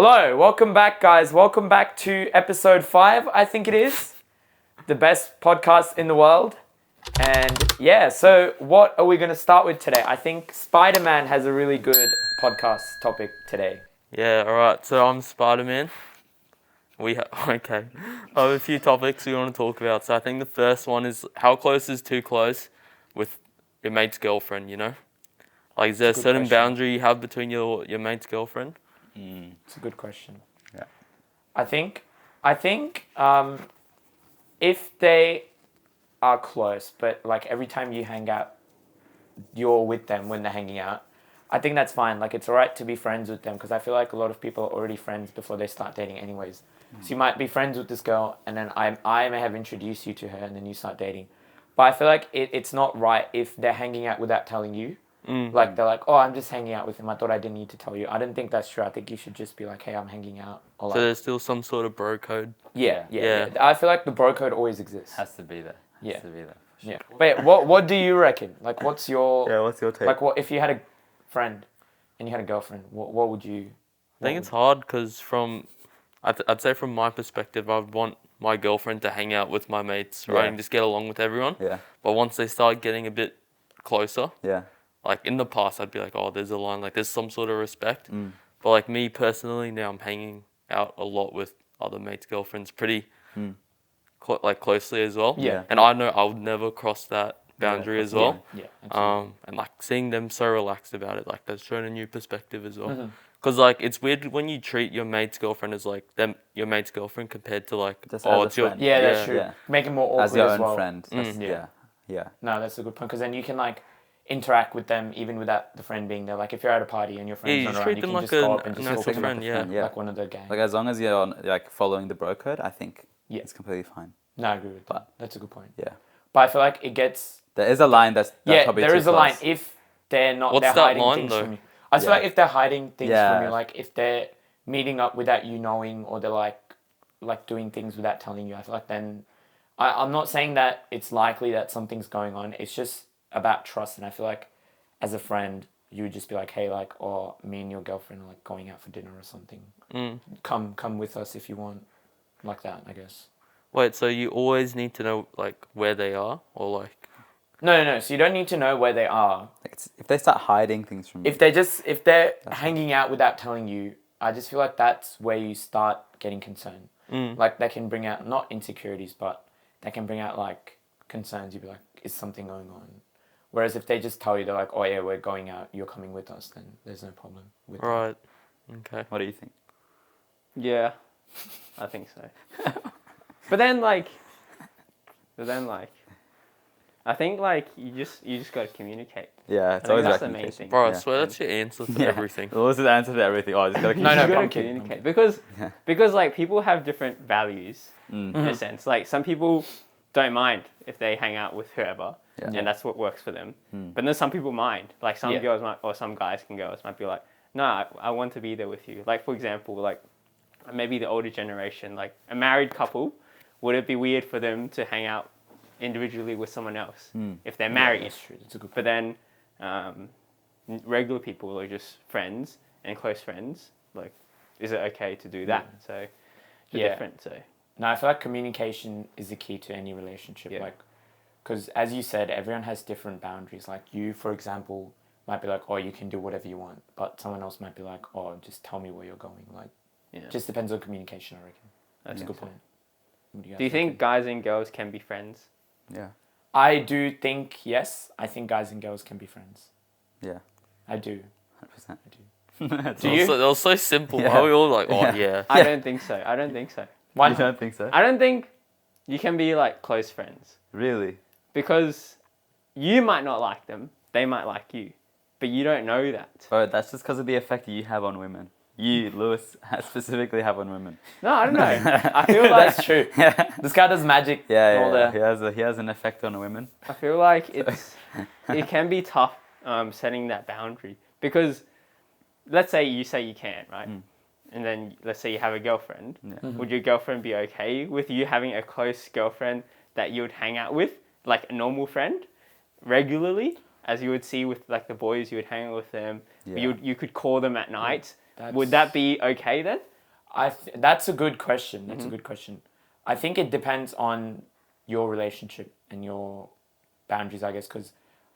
Hello, welcome back, guys. Welcome back to episode 5, I think it is. The best podcast in the world. And yeah, so what are we going to start with today? I think Spider-Man has a really good podcast topic today. Yeah, alright. So I'm Spider-Man. Okay. I have a few topics we want to talk about. So I think the first one is how close is too close with your mate's girlfriend, you know? Like, is there a certain boundary you have between your mate's girlfriend? It's a good question. Yeah. I think if they are close, but like every time you hang out, you're with them when they're hanging out, I think that's fine. Like, it's alright to be friends with them because I feel like a lot of people are already friends before they start dating anyways. So you might be friends with this girl and then I may have introduced you to her and then you start dating. But I feel like it's not right if they're hanging out without telling you. Like, they're like, oh, I'm just hanging out with him. I thought I didn't need to tell you. I don't think that's true. I think you should just be like, hey, I'm hanging out. Or like, So there's still some sort of bro code? Yeah. I feel like the bro code always exists. Has to be there. Has to be there. For sure. Yeah. But what do you reckon? Like, what's your take? like? What if you had a friend and you had a girlfriend? What would you? I think it's hard because I'd say from my perspective, I'd want my girlfriend to hang out with my mates, right, and just get along with everyone. Yeah. But once they start getting a bit closer, Yeah. like in the past, I'd be like, oh, there's a line, like there's some sort of respect. But like me personally, now I'm hanging out a lot with other mates' girlfriends pretty closely as well. Yeah. And I know I would never cross that boundary as well. Yeah. Absolutely. And like seeing them so relaxed about it, like that's shown a new perspective as well. Because like it's weird when you treat your mate's girlfriend as like your mate's girlfriend compared to like Just as a it's your friend. Yeah, that's true. Yeah. Make it more awkward As your as own well. friend. Yeah. No, that's a good point because then you can like interact with them even without the friend being there. Like if you're at a party and your friend's you not around, treat you them can like just go up and a just natural talk to friend, them yeah. like one of the gang. Like as long as you're like following the bro code, I think it's completely fine. No, I agree with that. That's a good point. Yeah. But I feel like it gets... There is a line that's probably there too is a line close. if they're not... What's they're that hiding line, things though? from you. I just feel like if they're hiding things from you, Yeah. like if they're meeting up without you knowing or they're like doing things without telling you, I feel like then... I'm not saying that it's likely that something's going on. It's just about trust. And I feel like as a friend, you would just be like, hey, like, or me and your girlfriend are like going out for dinner or something. Come with us if you want. Like that, I guess. Wait, so you always need to know like where they are or like... No. So you don't need to know where they are. Like if they start hiding things from you. If they're hanging out without telling you, I just feel like that's where you start getting concerned. Like that can bring out not insecurities, but that can bring out like concerns. You'd be like, is something going on? Whereas if they just tell you, they're like, oh yeah, we're going out, you're coming with us, then there's no problem with that. Right. Okay. What do you think? Yeah, I think so. But then like, I think like you just got to communicate. Yeah, it's I always think about that's the main communication. thing. Bro, I Yeah. swear that's your answer for everything. What's the answer to everything? Oh, just gotta No, You gotta I'm kidding. communicate because like people have different values in a sense. Like some people don't mind if they hang out with whoever, and that's what works for them. But then some people mind. Like some girls might, or some guys and girls might be like, no, I want to be there with you. Like for example, like maybe the older generation, like a married couple, would it be weird for them to hang out individually with someone else if they're married? That's true. That's a good point. But then regular people are just friends and close friends. Like, is it okay to do that? So it's different. So No, I feel like communication is the key to any relationship. Like, because as you said, everyone has different boundaries. Like you, for example, might be like, oh, you can do whatever you want. But someone else might be like, oh, just tell me where you're going. Like, just depends on communication, I reckon. That's a good point. do you think guys and girls can be friends? Yeah. I do think, yes. I think guys and girls can be friends. Yeah. I do. 100%. Do you? That was so simple. Yeah. Why are we all like, oh yeah? I don't think so. Why You not? don't think so? I don't think you can be like close friends Really? because you might not like them, they might like you, but you don't know that. Bro, that's just because of the effect you have on women. You, Lewis, specifically have on women. No, I don't know. I feel like That's true. This guy does magic. all Yeah. the- He has an effect on women. I feel like it can be tough setting that boundary because let's say you can, right? And then let's say you have a girlfriend. Would your girlfriend be okay with you having a close girlfriend that you would hang out with, like a normal friend, regularly, as you would see with like the boys, you would hang out with them. Yeah. You could call them at night. Would that be okay then? That's a good question. That's a good question. I think it depends on your relationship and your boundaries, I guess, because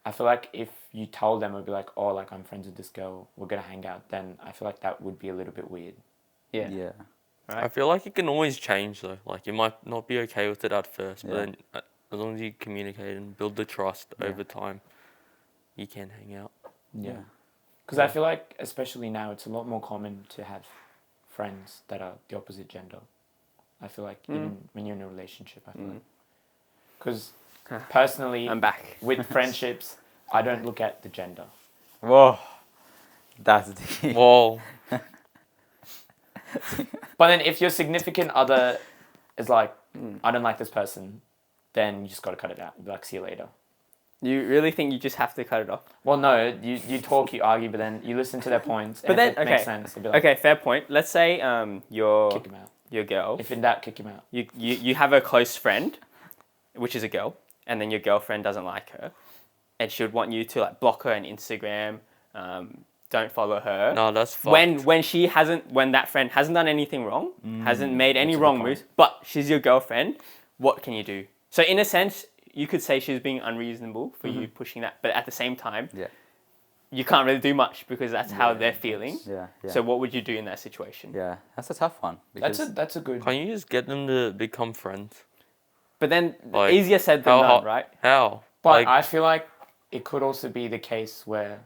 I feel like if you told them, it'd be like, oh, like I'm friends with this girl, we're gonna hang out, then I feel like that would be a little bit weird. Yeah. Yeah. Right. I feel like it can always change though. Like you might not be okay with it at first, but Yeah. then as long as you communicate and build the trust over time, you can hang out. Yeah. Because I feel like, especially now, it's a lot more common to have friends that are the opposite gender. I feel like even when you're in a relationship, I feel like. Because personally, I'm back. with friendships, I don't look at the gender. Whoa. That's deep. Whoa. But then if your significant other is like, I don't like this person, then you just got to cut it out. You'd be like, see you later. You really think you just have to cut it off? Well, no, you talk, you argue, but then you listen to their points. But And then, if it makes sense, you'd be like, Okay, fair point. Let's say your kick him out. girl, If in doubt, kick him out. you have a close friend, which is a girl, and then your girlfriend doesn't like her, and she would want you to like block her on Instagram, don't follow her. No, that's fucked. When that friend hasn't done anything wrong, hasn't made any wrong moves, but she's your girlfriend, what can you do? So in a sense, you could say she's being unreasonable for you pushing that, but at the same time, you can't really do much because that's how they're feeling. Yeah. So what would you do in that situation? Yeah, that's a tough one. Because That's a good. Can't you just get them to become friends? But then Like, easier said than done, right? How? But Like, I feel like it could also be the case where,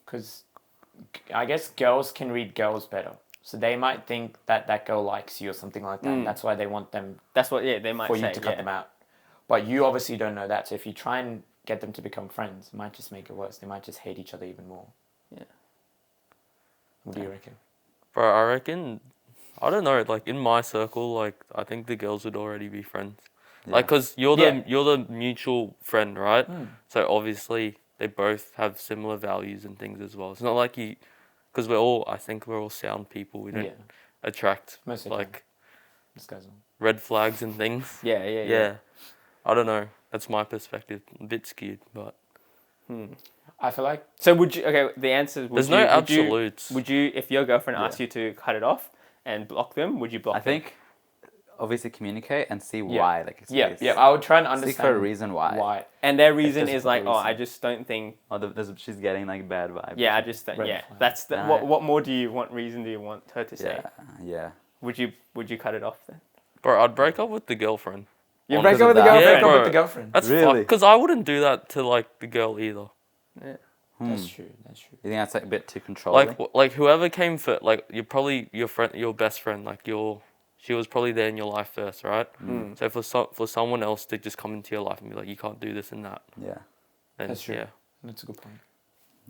because I guess girls can read girls better. So they might think that girl likes you or something like that. And that's why they want them That's what they might for say. you to cut them out. But you obviously don't know that. So if you try and get them to become friends, it might just make it worse. They might just hate each other even more. Yeah. What do you reckon? bro, I reckon, I don't know, like in my circle, like I think the girls would already be friends. Yeah. Like, cause you're the mutual friend, right? So obviously they both have similar values and things as well. It's not like you, cause I think we're all sound people. We don't attract Most of the time. like This guy's on. red flags and things. Yeah. I don't know. That's my perspective. A bit skewed, but I feel like So would you? Okay, the answer is. there's no absolutes. Would you, if your girlfriend asked you to cut it off and block them, would you block I them? think obviously communicate and see why. Like I would try and understand. seek for a reason why. Why? And their reason there's is a like, oh, reason. I just don't think. Oh, she's getting like bad vibes. Yeah, I just don't. Red Yeah, flag. that's the. Nah. What more do you want? Reason do you want her to say? Yeah. Would you cut it off then? Bro, I'd break up with the girlfriend. You Because break up of with the that? girlfriend. Yeah, bro. with the girlfriend. That's Really? because I wouldn't do that to like the girl either. That's true. That's true. You think that's like a bit too controlling? Like whoever came first, like you're probably your best friend, like she was probably there in your life first, right? So for someone else to just come into your life and be like, you can't do this and that, Yeah. then That's true. yeah. That's a good point.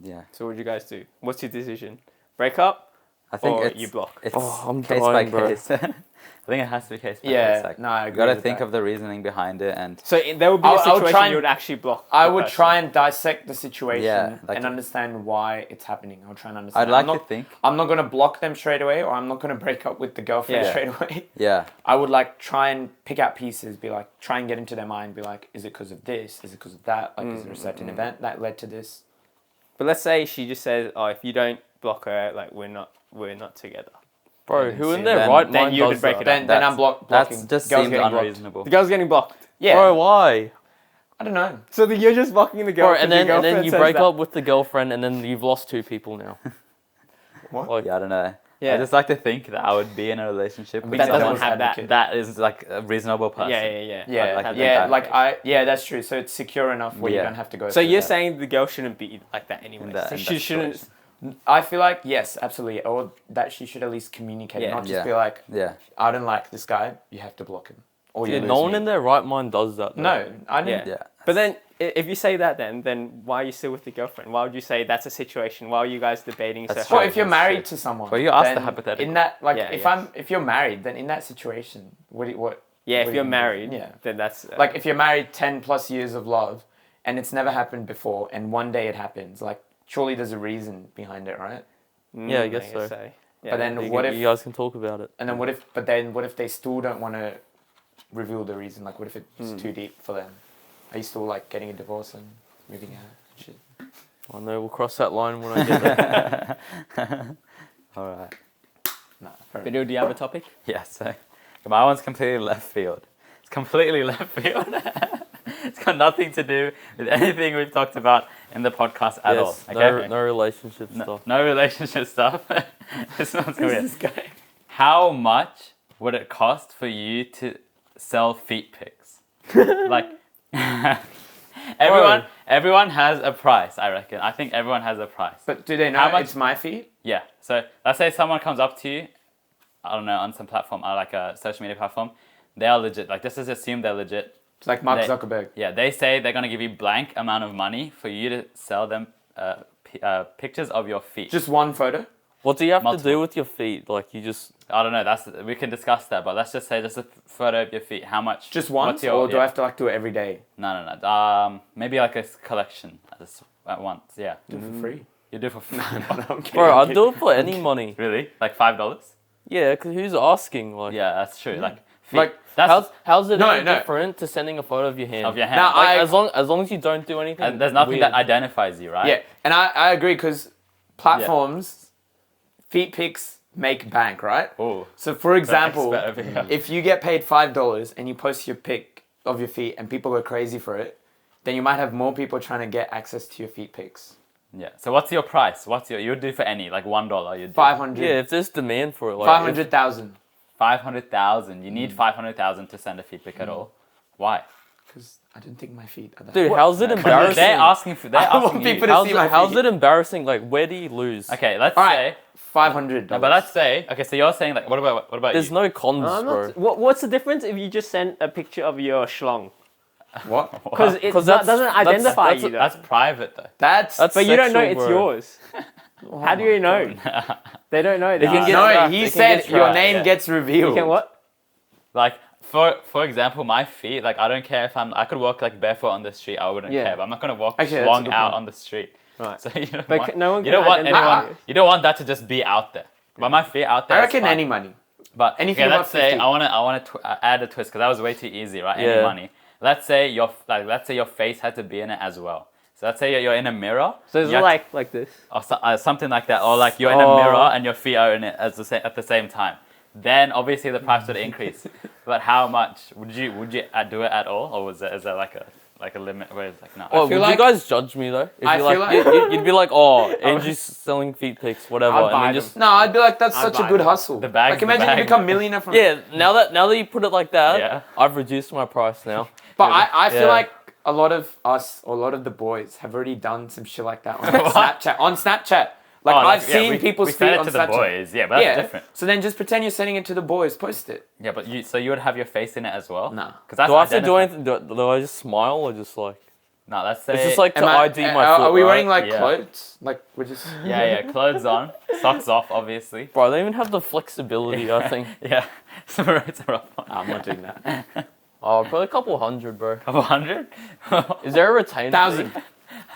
Yeah. So what would you guys do? What's your decision? Break up I think or it's, you block? it's Oh, I'm case dying, by bro. case. I think it has to be case by case. Yeah, Like, no, I you agree gotta with think that. of the reasoning behind it, and So there would be a I'll situation try and- you would actually block. I the would person. try and dissect the situation Yeah, like- and understand why it's happening. I'll try and understand. I'd like I'm not, to think. I'm not gonna block them straight away, or I'm not gonna break up with the girlfriend Yeah. straight away. Yeah. I would like try and pick out pieces, be like, try and get into their mind, be like, is it because of this? Is it because of that? Like, is there a certain event that led to this? But let's say she just says, "Oh, if you don't block her, like we're not together." Bro, then who in see, their then- right then mind you does would break that? it Then I'm blocking. That's just Girls seems getting blocked. unreasonable. The girl's getting blocked. Yeah. Bro, why? I don't know. So you're just blocking the girl. Bro, 'cause and your then girlfriend you says break that. up with the girlfriend, and then you've lost 2 people now. What? Like, Yeah, I don't know. Yeah. I just like to think that I would be in a relationship with But that someone doesn't someone have that. advocate. that is like a reasonable person. Yeah. Yeah, like to think yeah, that. like that's true. So it's secure enough where you Yeah. don't have to go. So through you're that. saying the girl shouldn't be like that anyway. In that- So in she that shouldn't. situation. I feel like yes, absolutely, or that she should at least communicate, Yeah. not just Yeah. be like, Yeah. I don't like this guy. You have to block him, or you yeah, lose no one me. in their right mind does that. Though. No, I didn't. Yeah. Yeah. But then, if you say that, then why are you still with the girlfriend? Why would you say that's a situation? Why are you guys debating That's so Well, hard? if you're That's married true. to someone, Well, you asked the then hypothetical. in that, like, Yeah, if you're married, then in that situation, what? Yeah, what if are you're you gonna do? married, Yeah. then that's Like if you're married 10+ years of love, and it's never happened before, and one day it happens, like surely there's a reason behind it, right? Yeah, I guess so. Yeah, But then You what can- if? you guys can talk about it? And then what if? But then what if they still don't want to reveal the reason? Like, what if it's too deep for them? Are you still like getting a divorce and moving out and shit? I know we'll cross that line when I get there. All right. No. Video, do you have a topic? Yeah, so my one's completely left field. It's completely left field. It's got nothing to do with anything we've talked about in the podcast at all. Okay? No relationship stuff. No relationship stuff. This one's weird. This guy. How much would it cost for you to sell feet pics? Like, everyone has a price, I reckon. I think everyone has a price. But do they know How much- it's my feed? Yeah. So let's say someone comes up to you, I don't know, on some platform, like a social media platform. They are legit. Like, just assume they're legit. It's like Mark They- Zuckerberg. Yeah, they say they're gonna give you blank amount of money for you to sell them pictures of your feet. Just one photo. What do you have to Multiple. do with your feet? Like you just I don't know. We can discuss that, but let's just say just a photo of your feet. How much? Just what's once, your- or do yeah. I have to like do it every day? No. Maybe like a collection at once. Yeah. Do it for free. You do it for free. I'm kidding, bro, I'm I'd kidding. do it for any money. Really? Like $5? Yeah, because who's asking? Like, Yeah, that's true. Like, feet. Like, that's how's it No, any no. different to sending a photo of your hand? of your hand. Now, Like, I- as long as you don't do anything. and there's nothing weird. that identifies you, right? Yeah, and I agree because platforms, feet pics make bank, right? Oh. So for example, expert over here. if you get paid $5 and you post your pic of your feet and people go crazy for it, then you might have more people trying to get access to your feet pics. Yeah. So what's your price? You would do for any like $1? You'd do 500. Yeah, if there's demand for it, like 500,000. 500,000. You need 500,000 to send a feet pic at all. Why? Because I didn't think my feet are that. Dude, how's it embarrassing? They're asking for. They're I want asking you. people to how's see my how's feet. it embarrassing? Like, where do you lose? Okay, let's All say. right, $500. No, but let's say. Okay, so you're saying like, what about There's you? no cons, I'm bro. not, what's the difference if you just send a picture of your schlong? What? Because it 'Cause doesn't that's- identify that's- you though. That's private though. That's That's But you don't know sexual, it's bro. yours. How do you know? They don't know. They can get no. tracked, He they can said get your tracked, name yeah. gets revealed. You can what? Like for example, my feet. Like I don't care if I could walk like barefoot on the street. I wouldn't Yeah. care. But I'm not gonna walk Actually, that's a long good out point. on the street. Right. So you don't But want, no one you can don't want identify anyone. You don't want that to just be out there. But my feet out there. I is reckon fine. any money. But anything okay, above let's say 50. I want to add a twist because that was way too easy, right? Any Yeah. money. Let's say your face had to be in it as well. So let's say you're in a mirror. So it's you have like this. or something like that, or like you're in a Oh. mirror and your feet are in it at the same time. Then obviously the price would increase. But how much would you do it at all, or is there like a limit where it's like no? Oh, would feel you like- guys judge me though? If I you feel like, like- you'd be like, oh, Andrew's selling feet pics, whatever, I'd and buy then them. just No, I'd be like, that's I'd such a buy good them. hustle. The bag's like the imagine bag, you become man. millionaire from yeah. Now that you put it like that, Yeah. I've reduced my price now. But I feel Yeah. like a lot of us, or a lot of the boys, have already done some shit like that on Snapchat. On Snapchat, like Oh, I've yeah, seen people's we feet send it on to Snapchat. the boys, yeah, but that's yeah, different. so then just pretend you're sending it to the boys. Post it. Yeah, but you would have your face in it as well. Nah. Because Do I have to do anything? Do I just smile or just like? No, let's say. It's just like to Am I- ID my are, foot. are we right? wearing like Yeah. clothes? Like we're just. yeah, clothes on, socks off, obviously. Bro, they even have the flexibility. I think. Yeah, so it's a rough one. I'm not doing that. Oh, probably a couple hundred, bro. Couple hundred? Is there a retainer? 1,000. fee?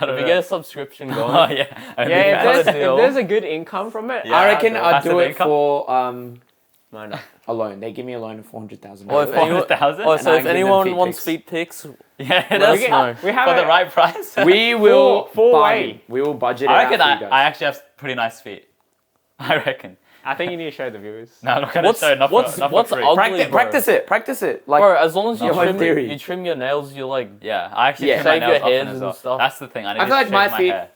I don't If you know. get a subscription Oh going. yeah. Yeah, Only if deal. there's a good income from it, Yeah. I reckon I'd I'd passive do it income. for no. a loan. They give me a loan of $400,000. Or if anyone, 400,000? oh, And so I if give them anyone feet wants pics. feet pics, Yeah, Let that's us know. We have for the a- right price. we will Four bargain. way. We will budget it I out reckon for you guys. I actually have pretty nice feet. I reckon. I think you need to show the viewers. No, I'm not gonna What's- show. Not what's- for what's free. ugly- Practice, bro. practice it. Like, bro, as long as you No, in trim, theory. you trim your nails, you're like, Yeah, I actually Yeah. trim my Shave your nails often heads as and well. stuff. That's the thing. I need I to feel like shave my my feet hair.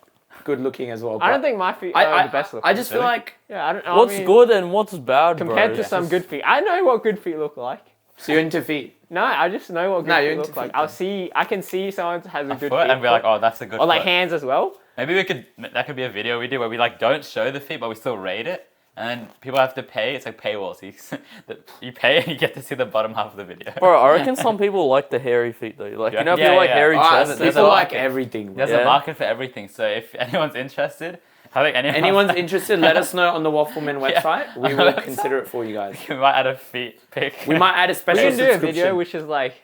good looking as well. I don't but think my feet I, are the best looking. I just feel Really? like Yeah, I don't know. what's I mean, good and what's bad, compared bro? to some good feet. I know what good feet look like. so you're into feet. No, I just know what good No, you're feet into look like. feet, I can see someone has a good Foot feet. and be like, oh, that's a good or like foot. hands as well. Maybe that could be a video we do where we like don't show the feet, but we still rate it. And then people have to pay. It's like paywall. So you pay and you get to see the bottom half of the video. Bro, I reckon some people like the hairy feet though. Like, Yeah. you know, if Yeah, you like yeah. hairy Alright, chest, there's people a like market. everything. There's Yeah. a market for everything. So if anyone's interested, I think Anyone's interested, let us know on the Wafflmn Yeah. website. We will consider it for you guys. we might add a feet pic. We might add a We special can do a subscription. video which is like,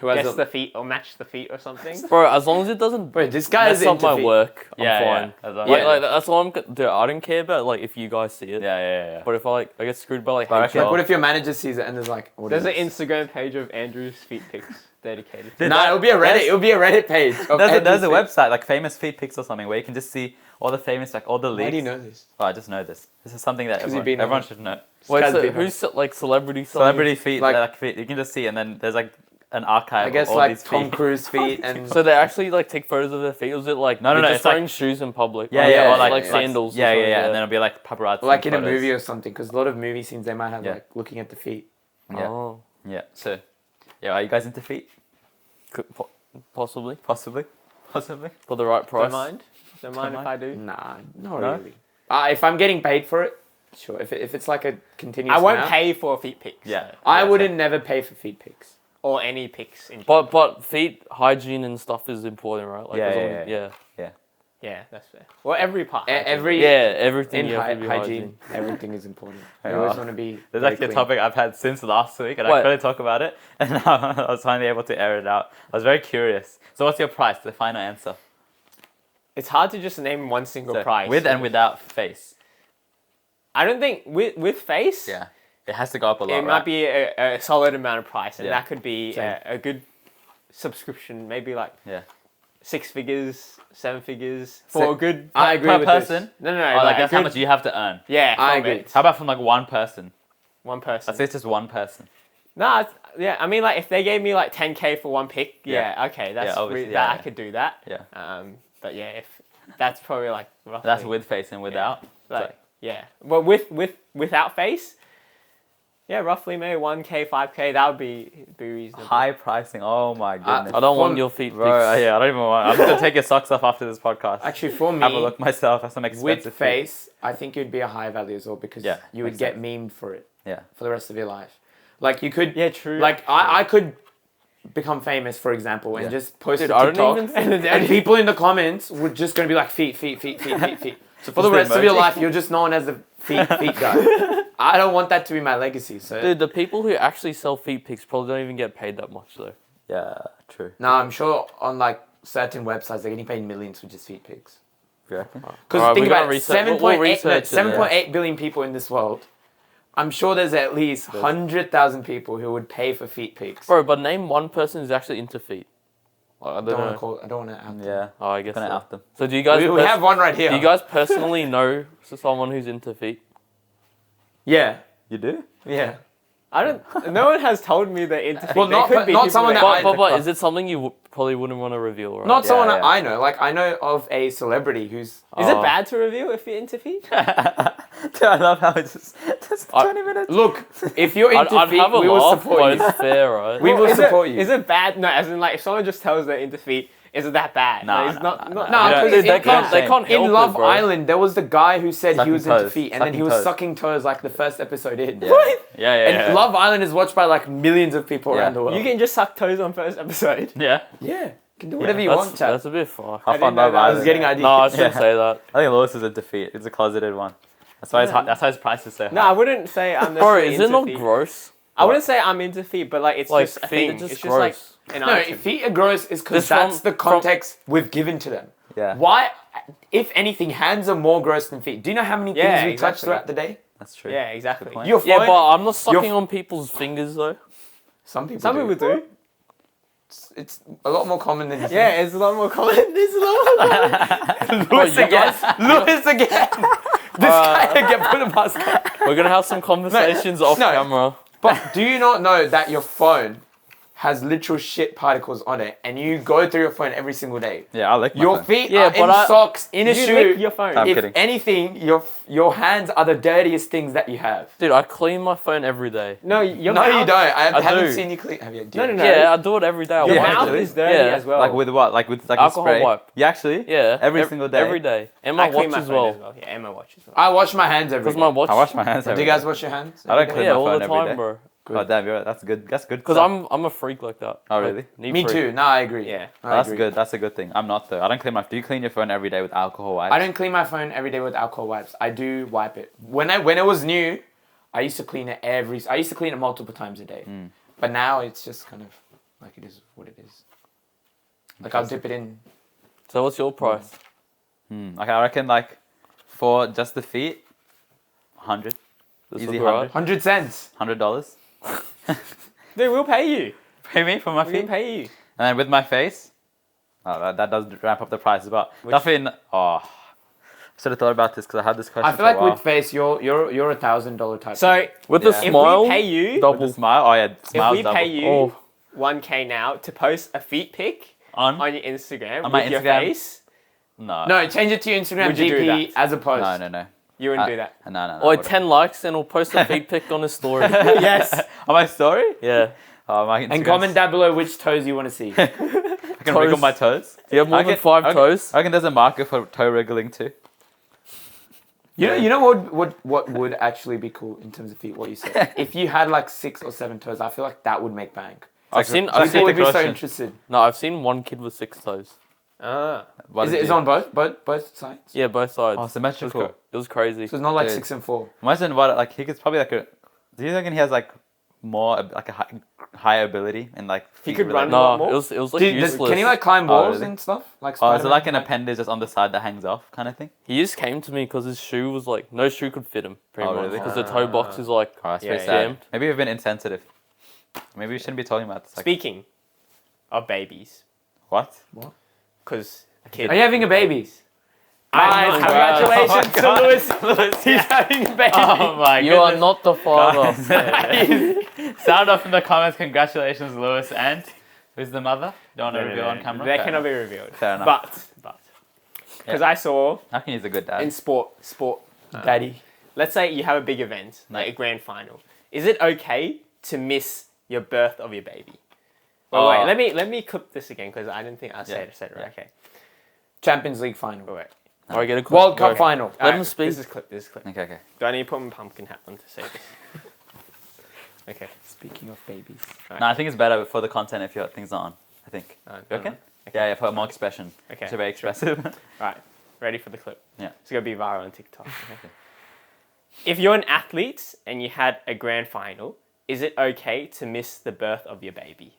Who has guess a- the feet or match the feet or something. bro, as long as it doesn't Wait, this guy is mess up into my feet. work, I'm Yeah, fine. yeah. Like, that's all dude, I don't care about like if you guys see it. Yeah. But if I like, I get screwed by like But I HR. reckon- Like, what if your manager sees it and there's like, what There's is an this? Instagram page of Andrew's feet pics. dedicated. Dude, Nah, it'll be a Reddit. It'll be a Reddit page. There's a website like Famous Feet Pics or something where you can just see all the famous like all the leaks. Why do you know this? Oh, I just know this. This is something that 'Cause you've been everyone on it. should know. Wait, Guy's so been who's like celebrity? Celebrity feet, Like- like feet. You can just see, and then there's like an archive I guess of all like these Tom feet. Cruise feet and So they actually like take photos of their feet. Or is it like No, they're no, just it's like- wearing shoes in public? Yeah, Like, yeah, or or like sandals. or Yeah, something, and then it'll be like paparazzi. like in a photos. movie or something. Because a lot of movie scenes they might have Yeah. like looking at the feet. Yeah, Oh, yeah. So, yeah, are you guys into feet? possibly Possibly. for the right price. Don't mind. Don't mind if I do. Nah, not No? really. If I'm getting paid for it, sure. If it's like a continuous, I won't amount, pay for feet pics. Yeah. I yeah, wouldn't never pay for feet pics. Or any pics. In But feet hygiene and stuff is important, right? Like Yeah, as long yeah, as- yeah. yeah, that's fair. Well, every part. Every everything in you have to be hygiene, everything is important. You Yeah. always want to be. There's very actually a clean. topic I've had since last week, and I What? couldn't talk about it, and now I was finally able to air it out. I was very curious. So, what's your price? The final answer. It's hard to just name one single So, price. with and without face. I don't think with face. Yeah, it has to go up a lot. It might be a solid amount of price, and Yeah. that could be Same. a good subscription, maybe like Yeah. 6 figures, 7 figures So- for a good. I agree per with person. this. No, Oh, like a that's how good- much you have to earn. Yeah, I from agree. it. How about from like one person? One person. Let's say it's just one person. No, yeah. I mean, like if they gave me like 10K for one pick, Yeah. yeah, okay, that's Yeah, obviously, that yeah, I yeah. could do that. Yeah. But yeah, if that's probably like roughly, That's with face and without. like yeah. Well, without face, yeah, roughly maybe 1K, 5K. That would be reasonable. High pricing. Oh my goodness. I don't want One- your feet Bro, pics. yeah, I don't even want. I'm just gonna take your socks off after this podcast. Actually, for me, have a look myself. Have some with expensive feet. face, I think it'd be a high value as well because Yeah, you would makes get sense. memed for it Yeah. for the rest of your life. Like you could, Yeah, true. like I could become famous, for example, and Yeah. just post Dude, a I don't TikTok, even and people in the comments would just gonna be like feet. So for the Just the rest of your emoji. life, you're just known as the feet guy. I don't want that to be my legacy. So Dude, the people who actually sell feet pics probably don't even get paid that much though. Yeah. True. no, I'm sure on like certain websites they're getting paid millions for just feet pics. You reckon? Because Alright, think we gotta about it, research- we'll 7.8 research it, 7.8 billion people in this world. I'm sure there's at least 100,000 people who would pay for feet pics. Bro, but name one person who's actually into feet. Like, I I don't want know. to call. I don't want to out them. Yeah. Oh, I guess Gonna so. out them. So do you guys? We have one right here. Do you guys personally know someone who's into feet? Yeah, You do? yeah. I don't. No one has told me they're into. Well, feet. There not- could but be not people someone that But, I- but is it something you probably wouldn't want to reveal, right? Not Yeah, someone yeah. that I know. Like I know of a celebrity who's. Is it Oh. bad to reveal if you're into feet? Dude, I love how it's just 20 minutes. Look, if you're into I'd feet, have a we will laugh, support but you. it's fair, right? We will Is support it, you. Is it bad? No, as in like if someone just tells they're into feet, is it that bad? Nah, Like, it's nah, not. nah, not nah. Yeah, because dude, they in- can't. They can't help In Love it, bro. Island, there was the guy who said Sucking he was into toes. feet, and then he Sucking was toes. sucking toes like the first episode in. Yeah. Yeah, yeah, And yeah. Love Island is watched by like millions of people Yeah. around the world. You can just suck toes on first episode. Yeah. yeah, you can do whatever you That's, want, chat. that's a bit far. How didn't fun know Love that. I Island. was getting ideas. No, I shouldn't Yeah. say that. I think Lewis is into feet. It's a closeted one. That's why that's why his price is so high. No, I wouldn't say I'm. Bro, necessarily is it into not feet. gross? I wouldn't say I'm into feet, but like it's Like just a feet thing. are just It's just like gross. an No, item. feet are gross is because This from- that's the context we've given to them. Yeah. Why, if anything, hands are more gross than feet. Do you know how many things Yeah, we touch exactly. throughout the day? That's true. Yeah, exactly. Good point. Your phone. Yeah, but I'm not sucking Your- on people's fingers though. Some people. Some people do. It's a lot more common than you Yeah, it's a lot more common. It's a lot more common. think. Lewis you again. guys- Lewis again. This guy get put in a basket. We're gonna have some conversations off no. camera. But do you not know that your phone has literal shit particles on it, and you go through your phone every single day? Yeah, I like my Your phone. feet Yeah, are in but I- socks, in a You shoe. lick your phone. I'm If kidding. anything, your hands are the dirtiest things that you have. Dude, I clean my phone every day. No, your No, mouth, you don't. I haven't do. seen you clean. Have you? Do No, you? no, no. Yeah, I do it every day. I Your wipe mouth it. is dirty Yeah. as well. Like with what? Like with like Alcohol a spray? wipe. You actually? Yeah, Every single day? Every day, and my I clean watch my as phone well. as well. Yeah, and my watch as well. I wash my hands every Because day. my watch. I wash my hands Do every you guys day. wash your hands? I don't every clean day? Yeah, my all phone the every time, day. bro. Oh damn, that's good. That's good. Because stuff. I'm a freak like that. Oh, Like, really? neat Me freak. too. No, I agree. Yeah. I That's agree. good. That's a good thing. I'm not though. I don't clean my. Do you clean your phone every day with alcohol wipes? I don't clean my phone every day with alcohol wipes. I do wipe it. When it was new, I used to clean it I used to clean it multiple times a day. But now it's just kind of like it is what it is. Like I'll dip it in. So what's your price? Okay, I reckon like for just the feet, 100. This Easy look alright? 100 cents. $100. Dude, we'll pay you. Pay me for my We can feet? pay you. And then with my face, that does ramp up the price as well. Nothing. Oh, should have thought about this because I had this question. I feel like with face, you're $1,000 type. So With Yeah. a if smile, we pay you, with double. the smile. Oh yeah, if smile's we double. pay you Oh. 1K now to post a feet pic on on your Instagram On with my your Instagram? face, no. No, change it to your Instagram Would you do DP that? as a post. No. you wouldn't do that. No. Or 10 likes and he'll post a feed pic on his story. Yes. On my story? Yeah. My And Instagram's- comment down below which toes you want to see. I can wriggle toes. my toes. Do you have more I than can- 5 I can- toes? I reckon there's a marker for toe wriggling too. You know what would actually be cool in terms of feet? What you said. If you had like 6 or 7 toes, I feel like that would make bank. I've seen I've People would be so question. interested. No, I've seen one kid with 6 toes. Ah. What Is did it you- on both sides? Yeah, both sides. Oh, It was, symmetrical. it was crazy. So it's not like Dude. 6 and 4. Imagine what like he could probably like a. Do you reckon he has like more like a higher ability and like He feet could run related- No, more? it was like Dude, useless. can he like climb walls really? and stuff? Like Oh, is it Spider-Man? like an appendage just on the side that hangs off kind of thing? He just came to me because his shoe was like, no shoe could fit him, pretty Oh, much. really? Because the toe box is like, Oh, that's Yeah, pretty yeah. sad. Jammed. Maybe we've been insensitive. Maybe we shouldn't be talking about this. Like, Speaking of babies, what? because a kid. Are you having a baby? Guys, Wow. congratulations to God. Lewis. He's having a baby. Oh my you are goodness. not the father. Sound off in the comments. Congratulations, Lewis. And who's the mother? Don't want to reveal on camera. They Fair cannot enough. be revealed. Fair enough. But because I saw I can use a good dad. in sport, Daddy. let's say you have a big event, like a grand final. Is it okay to miss your birth of your baby? Oh, wait, let me clip this again because I didn't think I said it right. Okay. Champions League final. Oh, wait. Alright, get a quick World Cup go. final. Let Alright, him speak. This is clip. Okay. Do I need to put my pumpkin hat on to say this? Okay. Speaking of babies. No, I think it's better for the content if your thing's not on. I think. Alright, You reckon? okay. Yeah, for more expression. Okay. It's very expressive. Right. Ready for the clip? Yeah. It's gonna be viral on TikTok. Okay. If you're an athlete and you had a grand final, is it okay to miss the birth of your baby?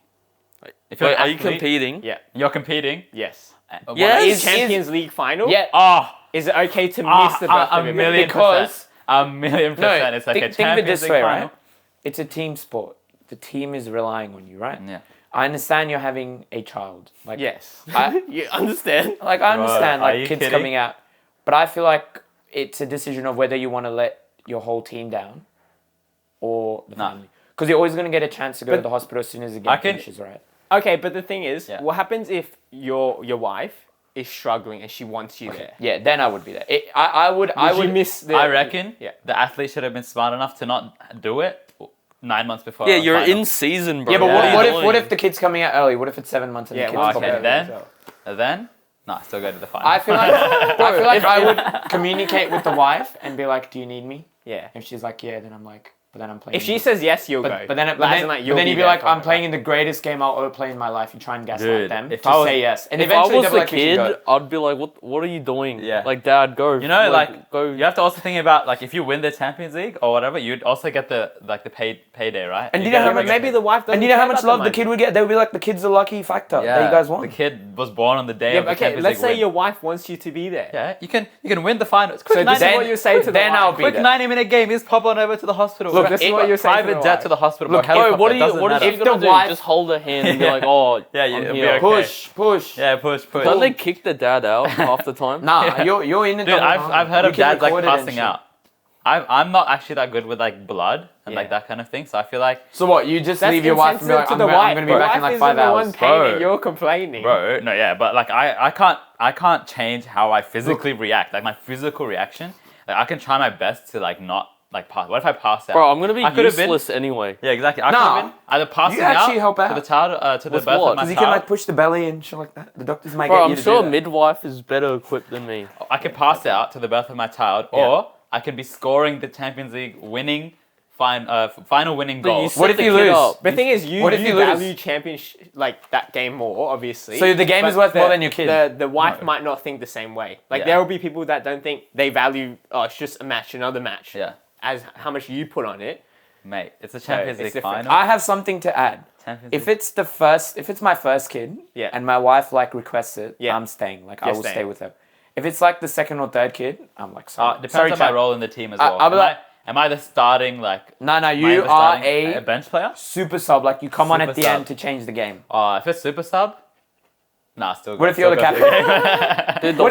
If you're Wait, an are you athlete, competing? Yeah. You're competing. Yes. Yes. Is Champions League final? Yeah. Oh, Is it okay to miss the birth of a your million baby? Because- A million percent. It's like think, a think of it Champions this League way, final. right? It's a team sport. The team is relying on you, right? Yeah. I understand you're having a child. Like, Yes. I, You understand? like I understand, Bro, are like you kids kidding? coming out, but I feel like it's a decision of whether you want to let your whole team down, or the Nah. family. Because you're always going to get a chance to go to But the hospital as soon as the I game can- finishes, right? Okay, but the thing is, Yeah. what happens if your wife is struggling and she wants you there? Yeah, then I would be there. I would You miss the. I reckon Yeah. the athlete should have been smart enough to not do it 9 months before. Yeah, a you're final. in season, bro. Yeah, but Yeah. what if the kid's coming out early? What if it's 7 months and Yeah, the kid's well, coming okay, out then- early? And then, no, still go to the final. I feel like I would communicate with the wife and be like, "Do you need me?" Yeah. If she's like, "Yeah," then I'm like, "But then I'm playing." If she says yes, you'll go. but then, As in, like, you'll you'd be there like, for "I'm her, playing right? in the greatest game I'll ever play in my life." You try and gaslight Dude, them if to I was- say yes, and If I eventually was they'll be a like, "You should go." kid, I'd be like, what are you doing? Yeah. Like, Dad, go. You know, like go. you have to also think about like if you win the Champions League or whatever, you'd also get the payday, right? And you you know get how a much- big- Maybe the wife doesn't. And you know how care much about love the money. kid would get? They would be like, "The kid's the lucky factor that you guys won." The kid was born on the day Yeah, of the but okay, Champions let's League say win. your wife wants you to be there. Yeah, you can win the final. It's quick So this 90 is what you say to the then wife. I'll be quick there. 90-minute game. Just pop on over to the hospital. Look, this is what you're saying to Private the jet wife. to the hospital. Look, bro. Bro, Helicopter, what are you doesn't matter. If gonna the do? wife- Just hold her hand and be like, oh, Yeah, I'm it'll be here. okay. Push. Yeah, push. Don't they kick the dad out half the time? Nah, you're in it. Dude, I've heard You of can dads like record it and passing shit. out. I'm not actually that good with like blood and like Yeah. that kind of thing. So I feel like, So what? You just That's leave your wife and be like, insensitive "I'm to the wife. going to be The back in wife like is 5 the hours." one paying Bro. it, you're complaining. bro, no, yeah, but like I can't change how I physically react. Like my physical reaction. Like I can try my best to like not like pass. What if I pass out? Bro, I'm gonna be I could've been- useless anyway. Yeah, exactly. I Nah. could have been either passing actually help to out. the child to the With birth what? of my Because you child. can like push the belly and shit like that. The doctors might Bro, get I'm you to sure do a that. midwife is better equipped than me. I can pass out to the birth of my child, or I can be scoring the Champions League winning final winning But you goal. set What if the you kid lose? up. But the thing is, you What if you lose? value championship like that game more, obviously. So the game is worth more than your kid. The wife might not think the same way. Like Yeah. there will be people that don't think they value. Oh, it's just a match, another match. Yeah, As how much you put on it. mate, it's a Champions it's League different. final. I have something to add. Champions If League. it's my first kid, Yeah. and my wife like requests it, Yeah. I'm staying. Like I You're will stay staying. with her. If it's like the second or third kid, I'm like, sorry. Depends sorry, on my Chad. role in the team as I- well. I'll be like- am I the starting like? No, am I you the are starting a bench player. super sub. Like you come on Super at the sub. end to change the game. If it's super sub, nah, still. What if you're the captain? Dude, the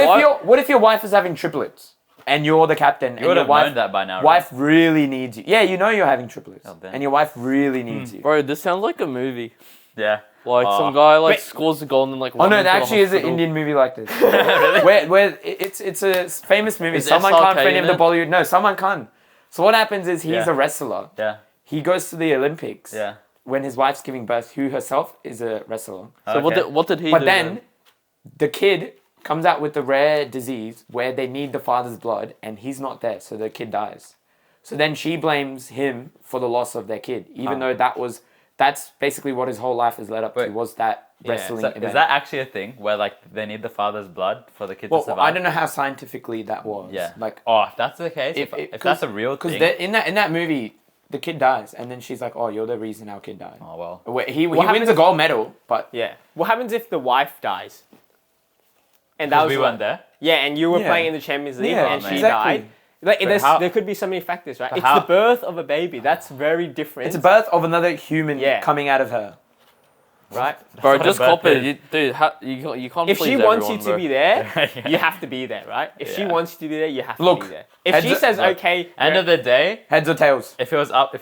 What if your wife is having triplets and you're the captain and You would your have wife known that by now. Right? wife really needs you? Yeah, you know you're having triplets Oh, damn. and your wife really needs you. Bro, this sounds like a movie. Yeah. Like Oh. some guy like Wait. scores a goal and then like. Oh no, runs there to the actually is an hospital. Indian movie like this. Really? where it's a famous movie. Is Salman SRK Khan for any of in the it? Bollywood. No, Salman Khan. So what happens is he's Yeah. a wrestler. Yeah. He goes to the Olympics Yeah. when his wife's giving birth, who herself is a wrestler. So what did he But do? then the kid comes out with the rare disease where they need the father's blood and he's not there, so the kid dies. So then she blames him for the loss of their kid, even though that's basically what his whole life has led up to, Wait. was that Yeah. wrestling So event. is that actually a thing where like they need the father's blood for the kid well, to survive? I don't know how scientifically that was. Yeah. Like, If that's the case, if that's a real because thing. in that movie, the kid dies, and then she's like, "Oh, you're the reason our kid died." Oh well. He happens wins a gold medal, but Yeah. What happens if the wife dies? And that Because was we like- weren't there. Yeah, and you were Yeah. playing in the Champions League Yeah, and she exactly. died. Like, But how- there could be so many factors, right? but It's how- the birth of a baby. That's very different. it's a birth of another human Yeah. coming out of her. right? Bro, what a just birth cop it, is. dude. You can't. If please she wants you everyone, to bro. be there, Yeah. you have to be there, right? If she Yeah. wants you to be there, you have Look, to be there. If heads she up- says look, okay, End of the day, Heads or tails? if it was up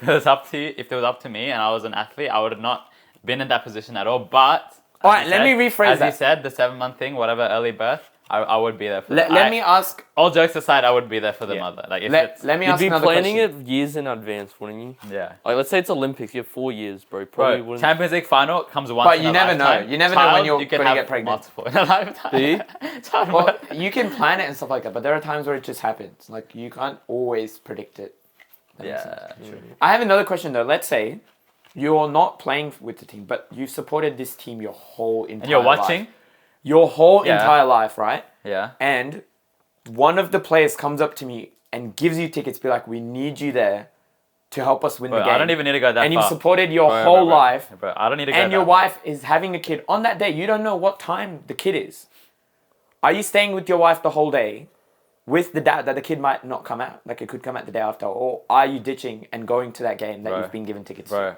to me and I was an athlete, I would have not been in that position at all. But All as right, you let me said- rephrase As that. you said, the 7-month thing, whatever, early birth, I would be there for. Let me ask. All jokes aside, I would be there for the Yeah. mother. Like if Let it's me You'd ask be another planning question. it years in advance, wouldn't you? yeah. Like, let's say it's Olympics. You have 4 years, bro. Probably Bro, wouldn't. Champions League final comes once. But in you a never know. lifetime. You never know when Child, you're you can gonna have get pregnant. Multiple in a lifetime. Do you? Child, Well, you can plan it and stuff like that, but there are times where it just happens. Like you can't always predict it. That makes sense. yeah, true. I have another question though. Let's say you're not playing with the team, but you've supported this team your whole entire And you're life. watching. Your whole Yeah. entire life, right? Yeah. And one of the players comes up to me and gives you tickets, be like, "We need you there to help us win Bro, the game." I don't even need to go that and far. you've supported your Bro, whole bro, bro. life, Bro, I don't need to go and your that wife is having a kid on that day. You don't know what time the kid is. Are you staying with your wife the whole day with the doubt that the kid might not come out? Like it could come out the day after. Or are you ditching and going to that game that Bro. you've been given tickets Bro, to?